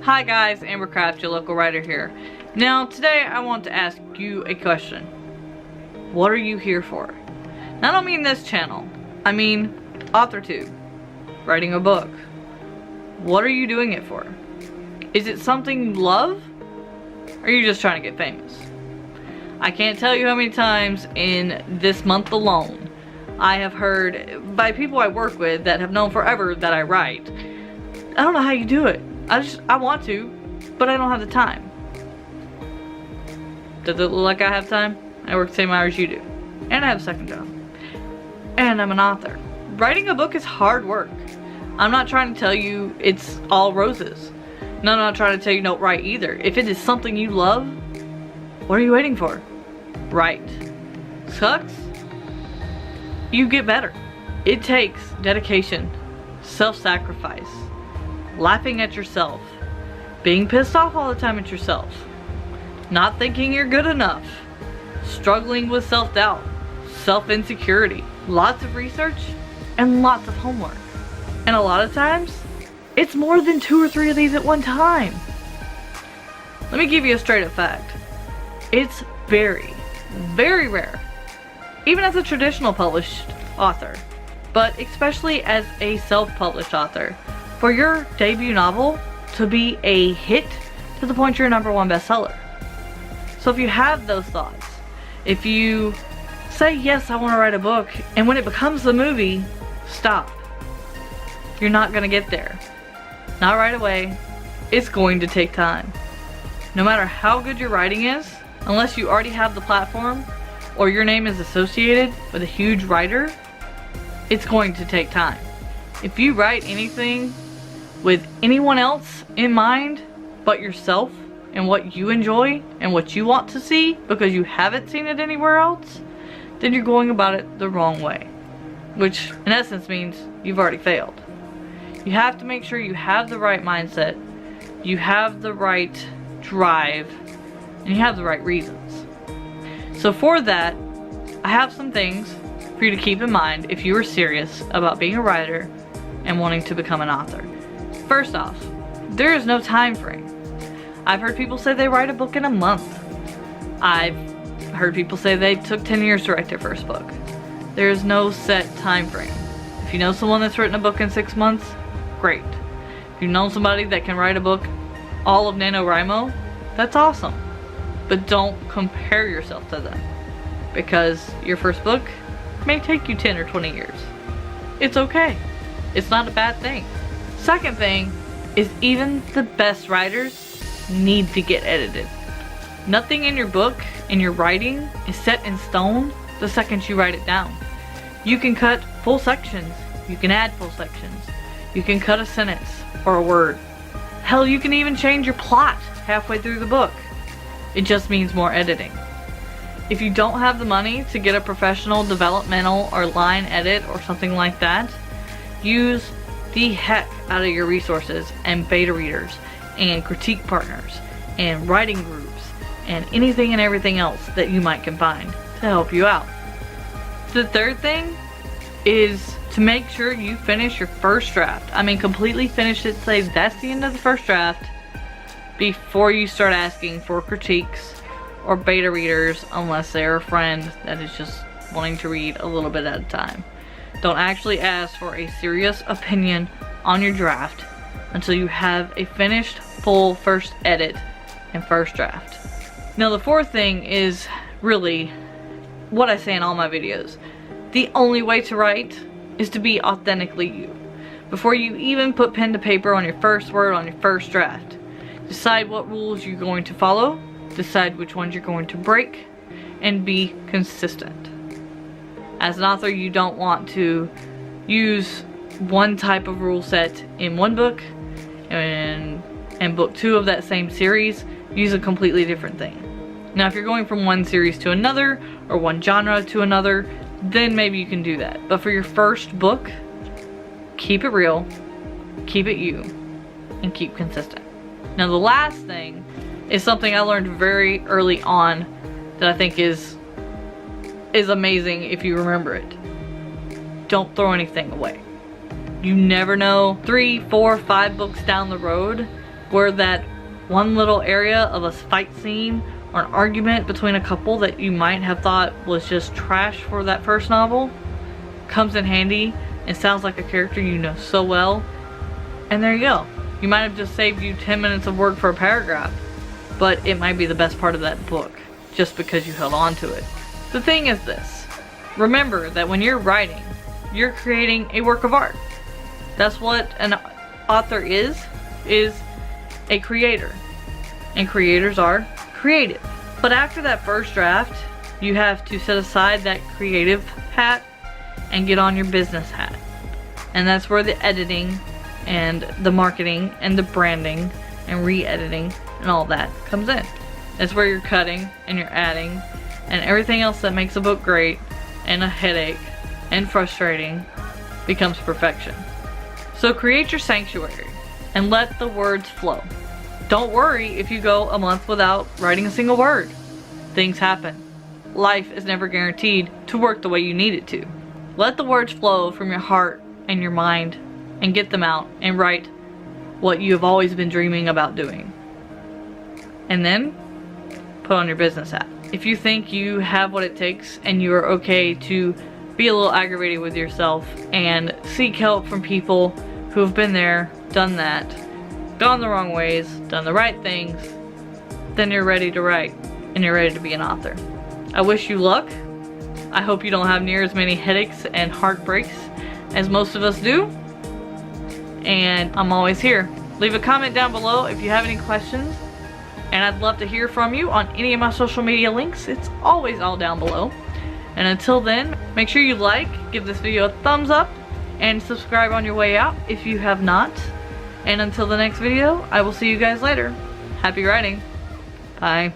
Hi guys, Ambercraft, your local writer here. Now today I want to ask you a question. What are you here for? Now, I don't mean this channel. I mean AuthorTube. Writing a book. What are you doing it for? Is it something you love? Or are you just trying to get famous? I can't tell you how many times in this month alone I have heard by people I work with that have known forever that I write. I don't know how you do it. I want to, but I don't have the time. Does it look like I have time? I work the same hours you do. And I have a second job. And I'm an author. Writing a book is hard work. I'm not trying to tell you it's all roses. No, I'm not trying to tell you don't write either. If it is something you love, what are you waiting for? Write. Sucks? You get better. It takes dedication, self-sacrifice, laughing at yourself, being pissed off all the time at yourself, not thinking you're good enough, struggling with self-doubt, self-insecurity, lots of research, and lots of homework. And a lot of times, it's more than 2 or 3 of these at one time. Let me give you a straight up fact. It's very, very rare, even as a traditional published author, but especially as a self-published author, for your debut novel to be a hit to the point you're a #1 bestseller. So if you have those thoughts, if you say, yes, I want to write a book, and when it becomes the movie, stop. You're not going to get there. Not right away. It's going to take time. No matter how good your writing is, unless you already have the platform, or your name is associated with a huge writer, it's going to take time. If you write anything with anyone else in mind but yourself and what you enjoy and what you want to see because you haven't seen it anywhere else, then you're going about it the wrong way, which in essence means you've already failed. You have to make sure you have the right mindset, you have the right drive, and you have the right reasons. So for that, I have some things for you to keep in mind if you are serious about being a writer and wanting to become an author. First off, there is no time frame. I've heard people say they write a book in a month. I've heard people say they took 10 years to write their first book. There is no set time frame. If you know someone that's written a book in 6 months, great. If you know somebody that can write a book all of NaNoWriMo, that's awesome. But don't compare yourself to them, because your first book may take you 10 or 20 years. It's okay. It's not a bad thing. Second thing is, even the best writers need to get edited. Nothing in your book, in your writing, is set in stone the second you write it down. You can cut full sections. You can add full sections. You can cut a sentence or a word. Hell, you can even change your plot halfway through the book. It just means more editing. If you don't have the money to get a professional developmental or line edit or something like that, use the heck out of your resources and beta readers and critique partners and writing groups and anything and everything else that you might combine to help you out. The third thing is to make sure you finish your first draft. I mean, completely finish it, say that's the end of the first draft, before you start asking for critiques or beta readers, unless they're a friend that is just wanting to read a little bit at a time. Don't actually ask for a serious opinion on your draft until you have a finished full first edit and first draft. Now the fourth thing is really what I say in all my videos. The only way to write is to be authentically you. Before you even put pen to paper on your first word on your first draft, decide what rules you're going to follow, decide which ones you're going to break, and be consistent. As an author, you don't want to use one type of rule set in one book, and book 2 of that same series, use a completely different thing. Now, if you're going from one series to another, or one genre to another, then maybe you can do that. But for your first book, keep it real, keep it you, and keep consistent. Now the last thing is something I learned very early on that I think is amazing if you remember it. Don't throw anything away. You never know, 3, 4, 5 books down the road, where that one little area of a fight scene or an argument between a couple that you might have thought was just trash for that first novel comes in handy and sounds like a character you know so well, and there you go. You might have just saved you 10 minutes of work for a paragraph, but it might be the best part of that book just because you held on to it. The thing is this, remember that when you're writing, you're creating a work of art. That's what an author is a creator, and creators are creative. But after that first draft, you have to set aside that creative hat and get on your business hat, and that's where the editing and the marketing and the branding and re-editing and all that comes in. That's where you're cutting and you're adding and everything else that makes a book great and a headache and frustrating becomes perfection. So create your sanctuary and let the words flow. Don't worry if you go a month without writing a single word. Things happen. Life is never guaranteed to work the way you need it to. Let the words flow from your heart and your mind and get them out and write what you have always been dreaming about doing. And then put on your business hat. If you think you have what it takes and you are okay to be a little aggravated with yourself and seek help from people who have been there, done that, gone the wrong ways, done the right things, then you're ready to write and you're ready to be an author. I wish you luck. I hope you don't have near as many headaches and heartbreaks as most of us do. And I'm always here. Leave a comment down below if you have any questions. And I'd love to hear from you on any of my social media links. It's always all down below. And until then, make sure you like, give this video a thumbs up, and subscribe on your way out if you have not. And until the next video, I will see you guys later. Happy writing. Bye.